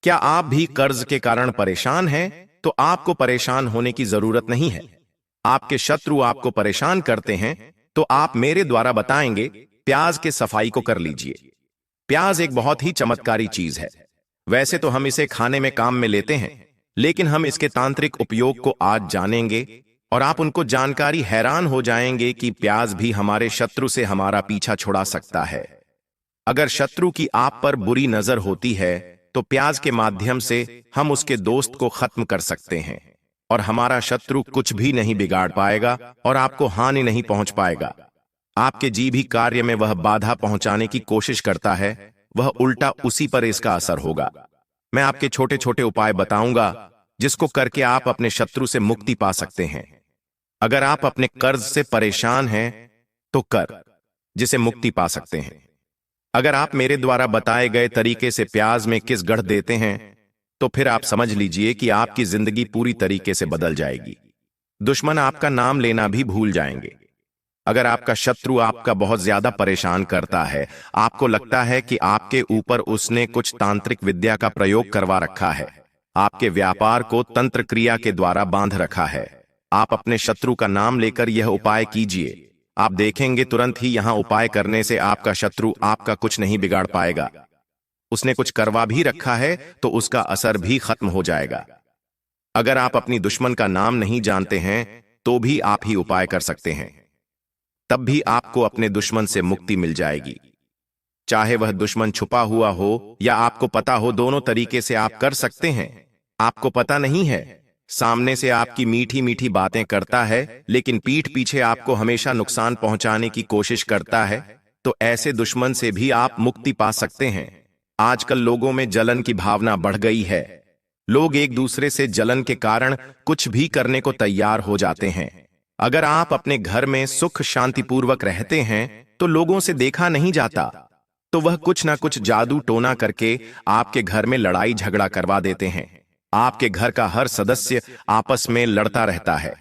क्या आप भी कर्ज के कारण परेशान हैं? तो आपको परेशान होने की जरूरत नहीं है। आपके शत्रु आपको परेशान करते हैं तो आप मेरे द्वारा बताएंगे प्याज के सफाई को कर लीजिए। प्याज एक बहुत ही चमत्कारी चीज है। वैसे तो हम इसे खाने में काम में लेते हैं, लेकिन हम इसके तांत्रिक उपयोग को आज जानेंगे और आप उनको जानकारी हैरान हो जाएंगे कि प्याज भी हमारे शत्रु से हमारा पीछा छुड़ा सकता है। अगर शत्रु की आप पर बुरी नजर होती है तो प्याज के माध्यम से हम उसके दोस्त को खत्म कर सकते हैं और हमारा शत्रु कुछ भी नहीं बिगाड़ पाएगा और आपको हानि नहीं पहुंच पाएगा। आपके जी भी कार्य में वह बाधा पहुंचाने की कोशिश करता है, वह उल्टा उसी पर इसका असर होगा। मैं आपके छोटे छोटे उपाय बताऊंगा जिसको करके आप अपने शत्रु से मुक्ति पा सकते हैं। अगर आप अपने कर्ज से परेशान हैं तो कर जिसे मुक्ति पा सकते हैं। अगर आप मेरे द्वारा बताए गए तरीके से प्याज में किस गढ़ देते हैं तो फिर आप समझ लीजिए कि आपकी जिंदगी पूरी तरीके से बदल जाएगी। दुश्मन आपका नाम लेना भी भूल जाएंगे। अगर आपका शत्रु आपका बहुत ज्यादा परेशान करता है, आपको लगता है कि आपके ऊपर उसने कुछ तांत्रिक विद्या का प्रयोग करवा रखा है, आपके व्यापार को तंत्र क्रिया के द्वारा बांध रखा है, आप अपने शत्रु का नाम लेकर यह उपाय कीजिए। आप देखेंगे तुरंत ही यहां उपाय करने से आपका शत्रु आपका कुछ नहीं बिगाड़ पाएगा। उसने कुछ करवा भी रखा है तो उसका असर भी खत्म हो जाएगा। अगर आप अपनी दुश्मन का नाम नहीं जानते हैं तो भी आप ही उपाय कर सकते हैं, तब भी आपको अपने दुश्मन से मुक्ति मिल जाएगी। चाहे वह दुश्मन छुपा हुआ हो या आपको पता हो, दोनों तरीके से आप कर सकते हैं। आपको पता नहीं है, सामने से आपकी मीठी मीठी बातें करता है लेकिन पीठ पीछे आपको हमेशा नुकसान पहुंचाने की कोशिश करता है, तो ऐसे दुश्मन से भी आप मुक्ति पा सकते हैं। आजकल लोगों में जलन की भावना बढ़ गई है। लोग एक दूसरे से जलन के कारण कुछ भी करने को तैयार हो जाते हैं। अगर आप अपने घर में सुख शांतिपूर्वक रहते हैं तो लोगों से देखा नहीं जाता, तो वह कुछ ना कुछ जादू टोना करके आपके घर में लड़ाई झगड़ा करवा देते हैं। आपके घर का हर सदस्य आपस में लड़ता रहता है।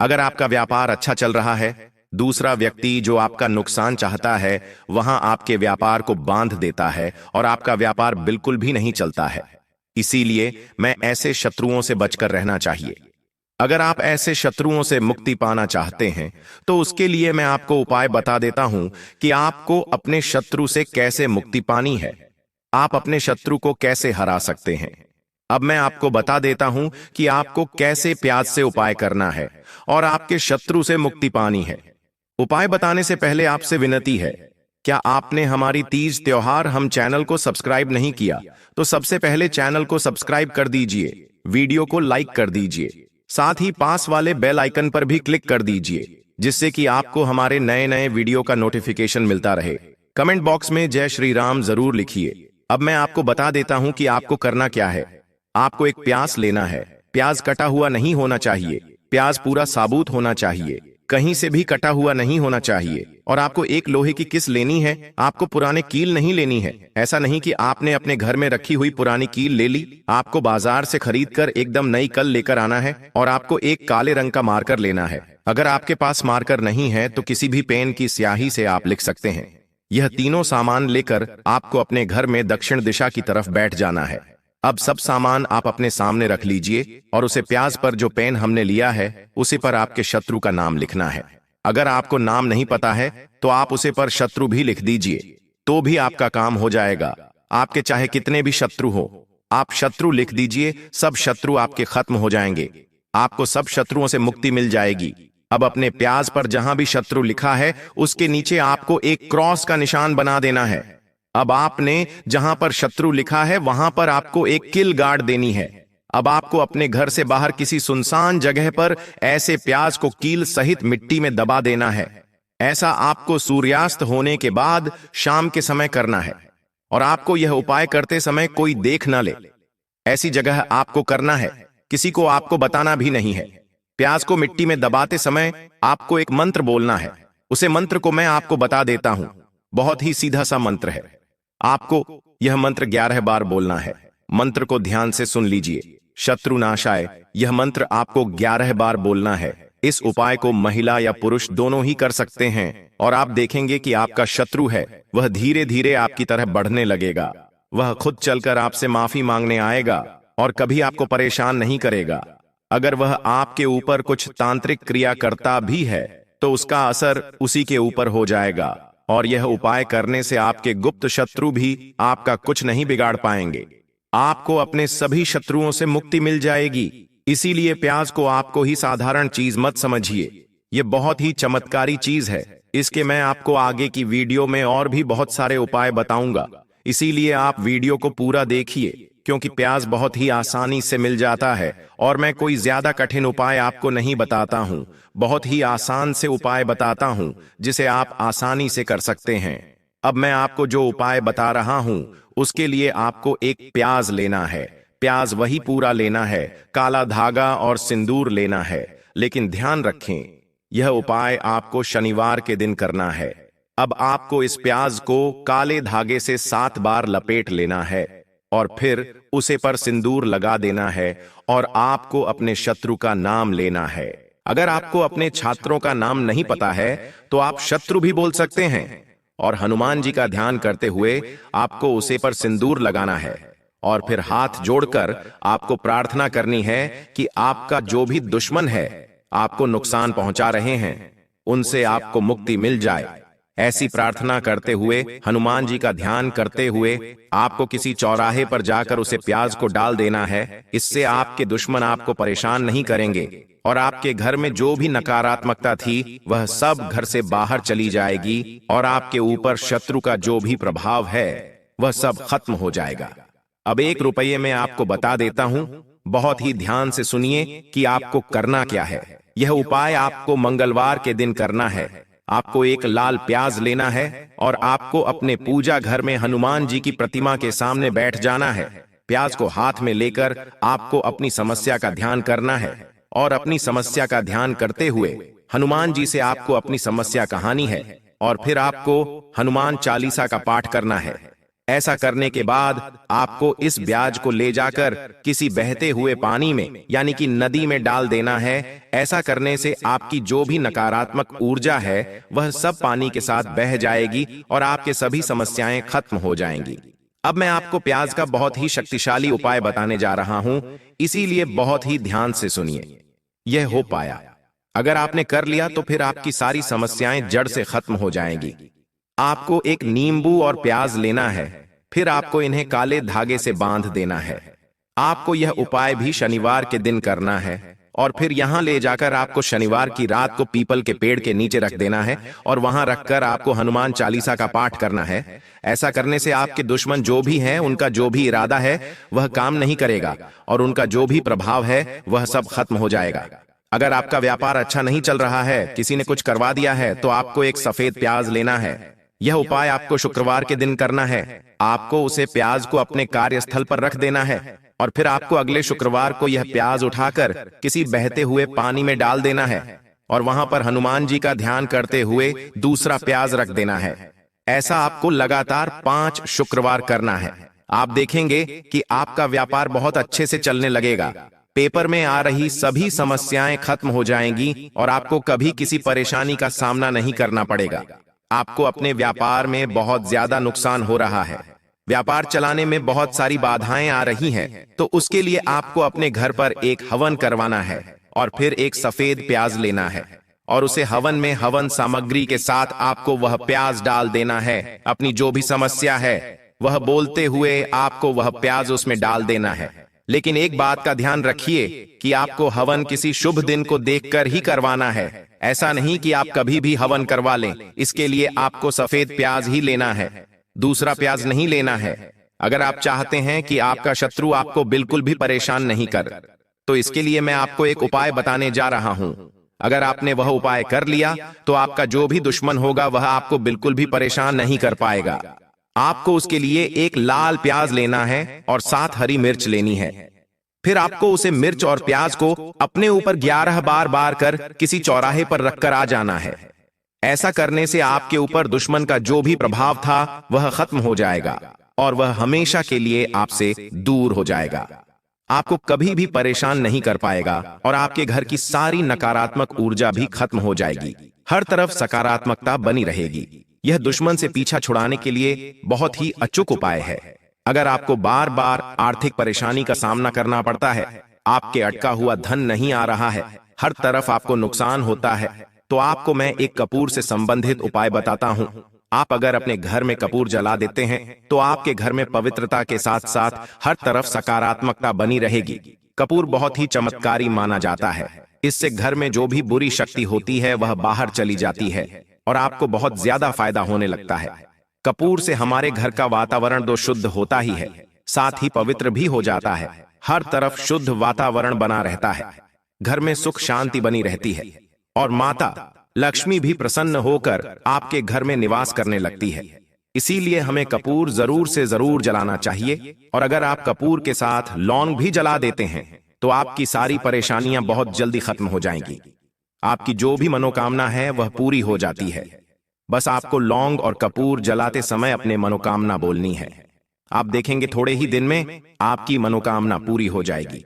अगर आपका व्यापार अच्छा चल रहा है, दूसरा व्यक्ति जो आपका नुकसान चाहता है वहां आपके व्यापार को बांध देता है और आपका व्यापार बिल्कुल भी नहीं चलता है। इसीलिए मैं ऐसे शत्रुओं से बचकर रहना चाहिए। अगर आप ऐसे शत्रुओं से मुक्ति पाना चाहते हैं तो उसके लिए मैं आपको उपाय बता देता हूं कि आपको अपने शत्रु से कैसे मुक्ति पानी है, आप अपने शत्रु को कैसे हरा सकते हैं। अब मैं आपको बता देता हूं कि आपको कैसे प्याज से उपाय करना है और आपके शत्रु से मुक्ति पानी है। उपाय बताने से पहले आपसे विनती है, क्या आपने हमारी तीज त्योहार हम चैनल को सब्सक्राइब नहीं किया तो सबसे पहले चैनल को सब्सक्राइब कर दीजिए, वीडियो को लाइक कर दीजिए, साथ ही पास वाले बेल आइकन पर भी क्लिक कर दीजिए जिससे कि आपको हमारे नए नए वीडियो का नोटिफिकेशन मिलता रहे। कमेंट बॉक्स में जय श्री राम जरूर लिखिए। अब मैं आपको बता देता हूं कि आपको करना क्या है। आपको एक प्याज लेना है। प्याज कटा हुआ नहीं होना चाहिए, प्याज पूरा साबुत होना चाहिए, कहीं से भी कटा हुआ नहीं होना चाहिए। और आपको एक लोहे की किस लेनी है, आपको पुराने कील नहीं लेनी है। ऐसा नहीं कि आपने अपने घर में रखी हुई पुरानी कील ले ली, आपको बाजार से खरीद कर एकदम नई कल लेकर आना है। और आपको एक काले रंग का मार्कर लेना है। अगर आपके पास मार्कर नहीं है तो किसी भी पेन की स्याही से आप लिख सकते हैं। यह तीनों सामान लेकर आपको अपने घर में दक्षिण दिशा की तरफ बैठ जाना है। अब सब सामान आप अपने सामने रख लीजिए और उसे प्याज पर जो पेन हमने लिया है उसी पर आपके शत्रु का नाम लिखना है। अगर आपको नाम नहीं पता है तो आप उसे पर शत्रु भी लिख दीजिए, तो भी आपका काम हो जाएगा। आपके चाहे कितने भी शत्रु हो, आप शत्रु लिख दीजिए, सब शत्रु आपके खत्म हो जाएंगे। आपको सब शत्रुओं से मुक्ति मिल जाएगी। अब अपने प्याज पर जहां भी शत्रु लिखा है उसके नीचे आपको एक क्रॉस का निशान बना देना है। अब आपने जहां पर शत्रु लिखा है वहां पर आपको एक किल गार्ड देनी है। अब आपको अपने घर से बाहर किसी सुनसान जगह पर ऐसे प्याज को कील सहित मिट्टी में दबा देना है। ऐसा आपको सूर्यास्त होने के बाद शाम के समय करना है और आपको यह उपाय करते समय कोई देख न ले। ऐसी जगह आपको करना है, किसी को आपको बताना भी नहीं है। प्याज को मिट्टी में दबाते समय आपको एक मंत्र बोलना है। उसे मंत्र को मैं आपको बता देता हूं, बहुत ही सीधा सा मंत्र है। आपको यह मंत्र 11 बार बोलना है। मंत्र को ध्यान से सुन लीजिए। शत्रुनाशाय, यह मंत्र आपको 11 बार बोलना है। इस उपाय को महिला या पुरुष दोनों ही कर सकते हैं और आप देखेंगे कि आपका शत्रु है वह धीरे धीरे आपकी तरह बढ़ने लगेगा। वह खुद चलकर आपसे माफी मांगने आएगा और कभी आपको परेशान नहीं करेगा। अगर वह आपके ऊपर कुछ तांत्रिक क्रिया करता भी है तो उसका असर उसी के ऊपर हो जाएगा, और यह उपाय करने से आपके गुप्त शत्रु भी आपका कुछ नहीं बिगाड़ पाएंगे। आपको अपने सभी शत्रुओं से मुक्ति मिल जाएगी। इसीलिए प्याज को आपको ही साधारण चीज मत समझिए, यह बहुत ही चमत्कारी चीज है। इसके मैं आपको आगे की वीडियो में और भी बहुत सारे उपाय बताऊंगा, इसीलिए आप वीडियो को पूरा देखिए, क्योंकि प्याज बहुत ही आसानी से मिल जाता है और मैं कोई ज्यादा कठिन उपाय आपको नहीं बताता हूं, बहुत ही आसान से उपाय बताता हूं जिसे आप आसानी से कर सकते हैं। अब मैं आपको जो उपाय बता रहा हूं उसके लिए आपको एक प्याज लेना है। प्याज वही पूरा लेना है, काला धागा और सिंदूर लेना है। लेकिन ध्यान रखें, यह उपाय आपको शनिवार के दिन करना है। अब आपको इस प्याज को काले धागे से 7 बार लपेट लेना है और फिर उसे पर सिंदूर लगा देना है और आपको अपने शत्रु का नाम लेना है। अगर आपको अपने छात्रों का नाम नहीं पता है तो आप शत्रु भी बोल सकते हैं, और हनुमान जी का ध्यान करते हुए आपको उसे पर सिंदूर लगाना है और फिर हाथ जोड़कर आपको प्रार्थना करनी है कि आपका जो भी दुश्मन है, आपको नुकसान पहुंचा रहे हैं, उनसे आपको मुक्ति मिल जाए। ऐसी प्रार्थना करते हुए, हनुमान जी का ध्यान करते हुए आपको किसी चौराहे पर जाकर उसे प्याज को डाल देना है। इससे आपके दुश्मन आपको परेशान नहीं करेंगे और आपके घर में जो भी नकारात्मकता थी वह सब घर से बाहर चली जाएगी और आपके ऊपर शत्रु का जो भी प्रभाव है वह सब खत्म हो जाएगा। अब 1 रुपये में आपको बता देता हूं, बहुत ही ध्यान से सुनिए कि आपको करना क्या है। यह उपाय आपको मंगलवार के दिन करना है। आपको एक लाल प्याज लेना है और आपको अपने पूजा घर में हनुमान जी की प्रतिमा के सामने बैठ जाना है। प्याज को हाथ में लेकर आपको अपनी समस्या का ध्यान करना है और अपनी समस्या का ध्यान करते हुए हनुमान जी से आपको अपनी समस्या कहानी है और फिर आपको हनुमान चालीसा का पाठ करना है। ऐसा करने के बाद आपको इस प्याज को ले जाकर किसी बहते हुए पानी में यानी कि नदी में डाल देना है। ऐसा करने से आपकी जो भी नकारात्मक ऊर्जा है वह सब पानी के साथ बह जाएगी और आपके सभी समस्याएं खत्म हो जाएंगी। अब मैं आपको प्याज का बहुत ही शक्तिशाली उपाय बताने जा रहा हूं, इसीलिए बहुत ही ध्यान से सुनिए। यह हो पाया, अगर आपने कर लिया तो फिर आपकी सारी समस्याएं जड़ से खत्म हो जाएंगी। आपको एक नींबू और प्याज लेना है, फिर आपको इन्हें काले धागे से बांध देना है। आपको यह उपाय भी शनिवार के दिन करना है और फिर यहां ले जाकर आपको शनिवार की रात को पीपल के पेड़ के नीचे रख देना है और वहां रखकर आपको हनुमान चालीसा का पाठ करना है। ऐसा करने से आपके दुश्मन जो भी हैं, उनका जो भी इरादा है वह काम नहीं करेगा और उनका जो भी प्रभाव है वह सब खत्म हो जाएगा। अगर आपका व्यापार अच्छा नहीं चल रहा है, किसी ने कुछ करवा दिया है, तो आपको एक सफेद प्याज लेना है। यह उपाय आपको शुक्रवार के दिन करना है। आपको उसे प्याज को अपने कार्यस्थल पर रख देना है और फिर आपको अगले शुक्रवार को यह प्याज उठाकर किसी बहते हुए पानी में डाल देना है और वहां पर हनुमान जी का ध्यान करते हुए दूसरा प्याज रख देना है। ऐसा आपको लगातार 5 शुक्रवार करना है। आप देखेंगे कि आपका व्यापार बहुत अच्छे से चलने लगेगा। पेपर में आ रही सभी समस्याएं खत्म हो जाएंगी और आपको कभी किसी परेशानी का सामना नहीं करना पड़ेगा। आपको अपने व्यापार में बहुत ज्यादा नुकसान हो रहा है, व्यापार चलाने में बहुत सारी बाधाएं आ रही हैं, तो उसके लिए आपको अपने घर पर एक हवन करवाना है और फिर एक सफेद प्याज लेना है और उसे हवन में हवन सामग्री के साथ आपको वह प्याज डाल देना है। अपनी जो भी समस्या है वह बोलते हुए आपको वह प्याज उसमें डाल देना है। लेकिन एक बात का ध्यान रखिए कि आपको हवन किसी शुभ दिन को देखकर ही करवाना है। ऐसा नहीं कि आप कभी भी हवन करवा लें। इसके लिए आपको सफेद प्याज ही लेना है, दूसरा प्याज नहीं लेना है। अगर आप चाहते हैं कि आपका शत्रु आपको बिल्कुल भी परेशान नहीं कर, तो इसके लिए मैं आपको एक उपाय बताने जा रहा हूं। अगर आपने वह उपाय कर लिया तो आपका जो भी दुश्मन होगा वह आपको बिल्कुल भी परेशान नहीं कर पाएगा। आपको उसके लिए एक लाल प्याज लेना है और 7 हरी मिर्च लेनी है। फिर आपको उसे मिर्च और प्याज को अपने ऊपर 11 बार कर किसी चौराहे पर रखकर आ जाना है। ऐसा करने से आपके ऊपर दुश्मन का जो भी प्रभाव था वह खत्म हो जाएगा और वह हमेशा के लिए आपसे दूर हो जाएगा। आपको कभी भी परेशान नहीं कर पाएगा और आपके घर की सारी नकारात्मक ऊर्जा भी खत्म हो जाएगी। हर तरफ सकारात्मकता बनी रहेगी। यह दुश्मन से पीछा छुड़ाने के लिए बहुत ही अचूक उपाय है। अगर आपको बार बार आर्थिक परेशानी का सामना करना पड़ता है, आपके अटका हुआ धन नहीं आ रहा है, हर तरफ आपको नुकसान होता है, तो आपको मैं एक कपूर से संबंधित उपाय बताता हूं। आप अगर अपने घर में कपूर जला देते हैं तो आपके घर में पवित्रता के साथ साथ हर तरफ सकारात्मकता बनी रहेगी। कपूर बहुत ही चमत्कारी माना जाता है। इससे घर में जो भी बुरी शक्ति होती है वह बाहर चली जाती है और आपको बहुत ज्यादा फायदा होने लगता है। कपूर से हमारे घर का वातावरण तो शुद्ध होता ही है, साथ ही पवित्र भी हो जाता है। हर तरफ शुद्ध वातावरण बना रहता है, घर में सुख शांति बनी रहती है और माता लक्ष्मी भी प्रसन्न होकर आपके घर में निवास करने लगती है। इसीलिए हमें कपूर जरूर से जरूर जलाना चाहिए। और अगर आप कपूर के साथ लौंग भी जला देते हैं तो आपकी सारी परेशानियां बहुत जल्दी खत्म हो जाएंगी। आपकी जो भी मनोकामना है वह पूरी हो जाती है। बस आपको लौंग और कपूर जलाते समय अपने मनोकामना बोलनी है। आप देखेंगे थोड़े ही दिन में आपकी मनोकामना पूरी हो जाएगी।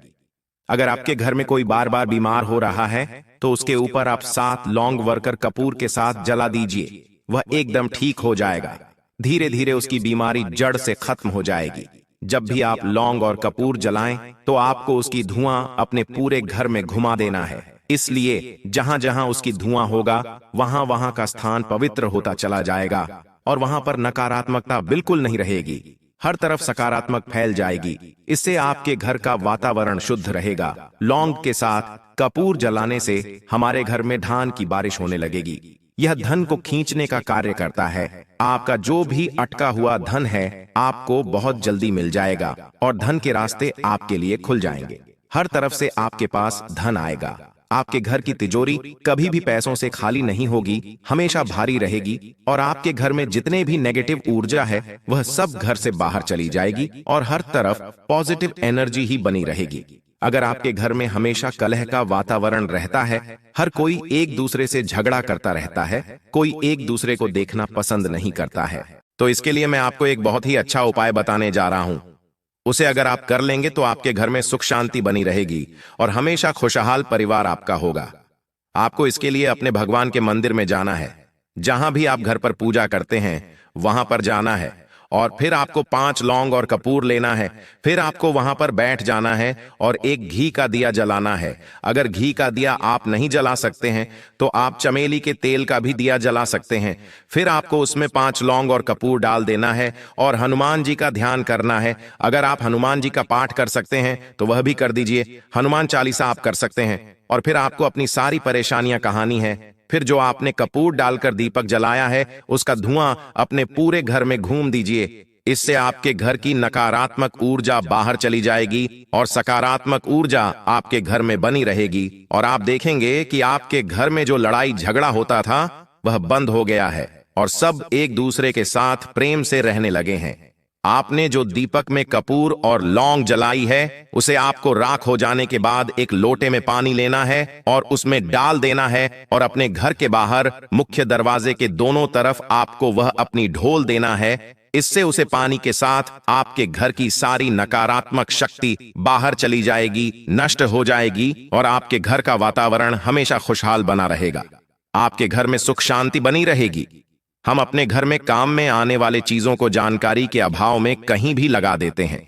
अगर आपके घर में कोई बार बार बीमार हो रहा है तो उसके ऊपर आप 7 लौंग वर्कर कपूर के साथ जला दीजिए, वह एकदम ठीक हो जाएगा। धीरे धीरे उसकी बीमारी जड़ से खत्म हो जाएगी। जब भी आप लौंग और कपूर जलाएं तो आपको उसकी धुआं अपने पूरे घर में घुमा देना है। इसलिए जहां जहां उसकी धुआं होगा वहां वहां का स्थान पवित्र होता चला जाएगा और वहां पर नकारात्मकता बिल्कुल नहीं रहेगी। हर तरफ सकारात्मक फैल जाएगी। इससे आपके घर का वातावरण शुद्ध रहेगा। लौंग के साथ कपूर जलाने से हमारे घर में धन की बारिश होने लगेगी। यह धन को खींचने का कार्य करता है। आपका जो भी अटका हुआ धन है आपको बहुत जल्दी मिल जाएगा और धन के रास्ते आपके लिए खुल जाएंगे। हर तरफ से आपके पास धन आएगा। आपके घर की तिजोरी कभी भी पैसों से खाली नहीं होगी, हमेशा भारी रहेगी और आपके घर में जितने भी नेगेटिव ऊर्जा है वह सब घर से बाहर चली जाएगी और हर तरफ पॉजिटिव एनर्जी ही बनी रहेगी। अगर आपके घर में हमेशा कलह का वातावरण रहता है, हर कोई एक दूसरे से झगड़ा करता रहता है, कोई एक दूसरे को देखना पसंद नहीं करता है, तो इसके लिए मैं आपको एक बहुत ही अच्छा उपाय बताने जा रहा हूं। उसे अगर आप कर लेंगे तो आपके घर में सुख शांति बनी रहेगी और हमेशा खुशहाल परिवार आपका होगा। आपको इसके लिए अपने भगवान के मंदिर में जाना है। जहां भी आप घर पर पूजा करते हैं वहां पर जाना है और फिर आपको 5 लौंग और कपूर लेना है। फिर आपको वहां पर बैठ जाना है और एक घी का दिया जलाना है। अगर घी का दिया आप नहीं जला सकते हैं तो आप चमेली के तेल का भी दिया जला सकते हैं। फिर आपको उसमें 5 लौंग और कपूर डाल देना है और हनुमान जी का ध्यान करना है। अगर आप हनुमान जी का पाठ कर सकते हैं तो वह भी कर दीजिए। हनुमान चालीसा आप कर सकते हैं और फिर आपको अपनी सारी परेशानियां कहानी है। फिर जो आपने कपूर डालकर दीपक जलाया है उसका धुआं अपने पूरे घर में घूम दीजिए। इससे आपके घर की नकारात्मक ऊर्जा बाहर चली जाएगी और सकारात्मक ऊर्जा आपके घर में बनी रहेगी और आप देखेंगे कि आपके घर में जो लड़ाई झगड़ा होता था वह बंद हो गया है और सब एक दूसरे के साथ प्रेम से रहने लगे हैं। आपने जो दीपक में कपूर और लौंग जलाई है उसे आपको राख हो जाने के बाद एक लोटे में पानी लेना है और उसमें डाल देना है और अपने घर के बाहर मुख्य दरवाजे के दोनों तरफ आपको वह अपनी ढोल देना है। इससे उसे पानी के साथ आपके घर की सारी नकारात्मक शक्ति बाहर चली जाएगी, नष्ट हो जाएगी और आपके घर का वातावरण हमेशा खुशहाल बना रहेगा। आपके घर में सुख शांति बनी रहेगी। हम अपने घर में काम में आने वाले चीजों को जानकारी के अभाव में कहीं भी लगा देते हैं।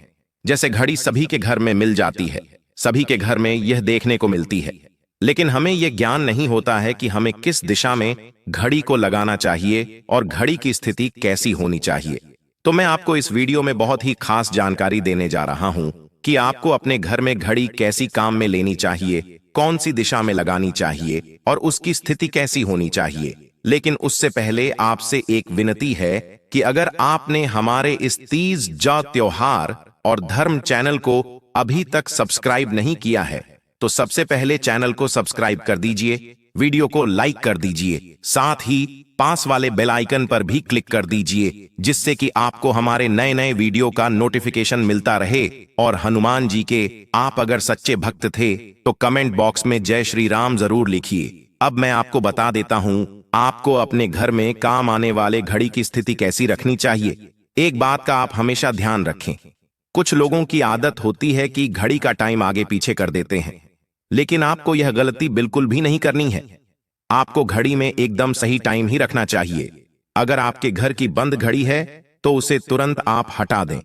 जैसे घड़ी सभी के घर में मिल जाती है, सभी के घर में यह देखने को मिलती है, लेकिन हमें यह ज्ञान नहीं होता है कि हमें किस दिशा में घड़ी को लगाना चाहिए और घड़ी की स्थिति कैसी होनी चाहिए। तो मैं आपको इस वीडियो में बहुत ही खास जानकारी देने जा रहा हूं कि आपको अपने घर में घड़ी कैसी काम में लेनी चाहिए, कौन सी दिशा में लगानी चाहिए और उसकी स्थिति कैसी होनी चाहिए। लेकिन उससे पहले आपसे एक विनती है कि अगर आपने हमारे इस तीज जा त्योहार और धर्म चैनल को अभी तक सब्सक्राइब नहीं किया है तो सबसे पहले चैनल को सब्सक्राइब कर दीजिए, वीडियो को लाइक कर दीजिए, साथ ही पास वाले बेल आइकन पर भी क्लिक कर दीजिए जिससे कि आपको हमारे नए नए वीडियो का नोटिफिकेशन मिलता रहे। और हनुमान जी के आप अगर सच्चे भक्त थे तो कमेंट बॉक्स में जय श्री राम जरूर लिखिए। अब मैं आपको बता देता हूं आपको अपने घर में काम आने वाले घड़ी की स्थिति कैसी रखनी चाहिए। एक बात का आप हमेशा ध्यान रखें, कुछ लोगों की आदत होती है कि घड़ी का टाइम आगे पीछे कर देते हैं, लेकिन आपको यह गलती बिल्कुल भी नहीं करनी है। आपको घड़ी में एकदम सही टाइम ही रखना चाहिए। अगर आपके घर की बंद घड़ी है तो उसे तुरंत आप हटा दें।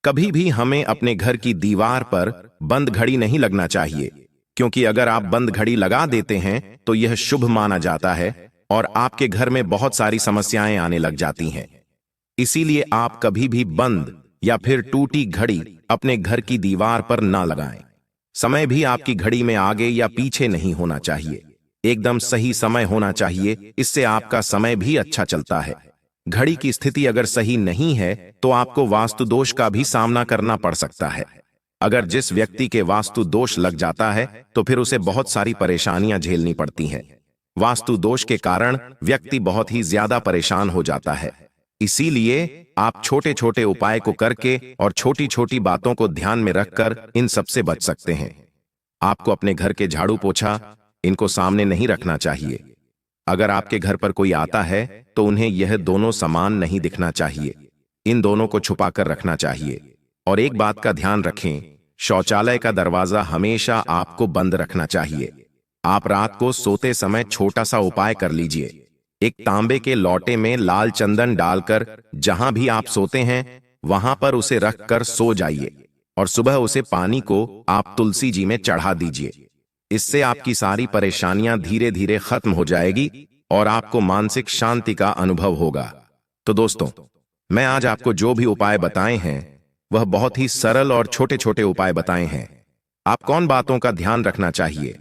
कभी भी हमें अपने घर की दीवार पर बंद घड़ी नहीं लगना चाहिए, क्योंकि अगर आप बंद घड़ी लगा देते हैं तो यह शुभ माना जाता है और आपके घर में बहुत सारी समस्याएं आने लग जाती हैं। इसीलिए आप कभी भी बंद या फिर टूटी घड़ी अपने घर की दीवार पर ना लगाएं। समय भी आपकी घड़ी में आगे या पीछे नहीं होना चाहिए, एकदम सही समय होना चाहिए। इससे आपका समय भी अच्छा चलता है। घड़ी की स्थिति अगर सही नहीं है तो आपको वास्तु दोष का भी सामना करना पड़ सकता है। अगर जिस व्यक्ति के वास्तु दोष लग जाता है तो फिर उसे बहुत सारी परेशानियां झेलनी पड़ती हैं। वास्तु दोष के कारण व्यक्ति बहुत ही ज्यादा परेशान हो जाता है। इसीलिए आप छोटे छोटे उपाय को करके और छोटी छोटी बातों को ध्यान में रखकर इन सबसे बच सकते हैं। आपको अपने घर के झाड़ू पोछा इनको सामने नहीं रखना चाहिए। अगर आपके घर पर कोई आता है तो उन्हें यह दोनों समान नहीं दिखना चाहिए। इन दोनों को छुपा कर रखना चाहिए। और एक बात का ध्यान रखें, शौचालय का दरवाजा हमेशा आपको बंद रखना चाहिए। आप रात को सोते समय छोटा सा उपाय कर लीजिए। एक तांबे के लोटे में लाल चंदन डालकर जहां भी आप सोते हैं वहां पर उसे रखकर सो जाइए और सुबह उसे पानी को आप तुलसी जी में चढ़ा दीजिए। इससे आपकी सारी परेशानियां धीरे धीरे खत्म हो जाएगी और आपको मानसिक शांति का अनुभव होगा। तो दोस्तों, मैं आज आपको जो भी उपाय बताए हैं वह बहुत ही सरल और छोटे छोटे उपाय बताए हैं। आप कौन बातों का ध्यान रखना चाहिए?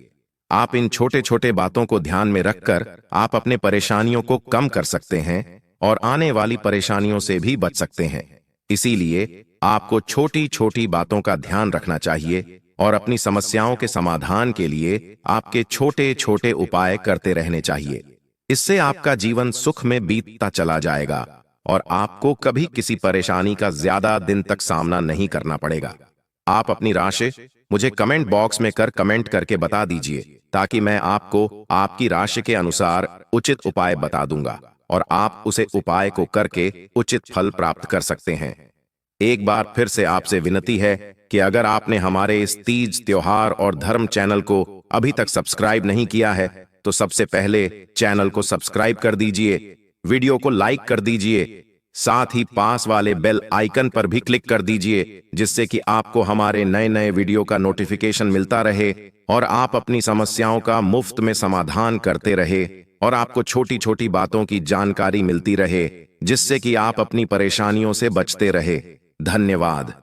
आप इन छोटे छोटे बातों को ध्यान में रखकर आप अपने परेशानियों को कम कर सकते हैं और आने वाली परेशानियों से भी बच सकते हैं। इसीलिए आपको छोटी छोटी बातों का ध्यान रखना चाहिए और अपनी समस्याओं के समाधान के लिए आपके छोटे छोटे उपाय करते रहने चाहिए। इससे आपका जीवन सुख में बीतता चला जाएगा और आपको कभी किसी परेशानी का ज्यादा दिन तक सामना नहीं करना पड़ेगा। आप अपनी राशि मुझे कमेंट बॉक्स में कमेंट करके बता दीजिए, ताकि मैं आपको आपकी राशि के अनुसार उचित उपाय बता दूंगा और आप उसे उपाय को करके उचित फल प्राप्त कर सकते हैं। एक बार फिर से आपसे विनती है कि अगर आपने हमारे इस तीज त्योहार और धर्म चैनल को अभी तक सब्सक्राइब नहीं किया है तो सबसे पहले चैनल को सब्सक्राइब कर दीजिए, वीडियो को लाइक कर दीजिए, साथ ही पास वाले बेल आइकन पर भी क्लिक कर दीजिए, जिससे कि आपको हमारे नए नए वीडियो का नोटिफिकेशन मिलता रहे और आप अपनी समस्याओं का मुफ्त में समाधान करते रहे और आपको छोटी छोटी बातों की जानकारी मिलती रहे, जिससे कि आप अपनी परेशानियों से बचते रहे। धन्यवाद।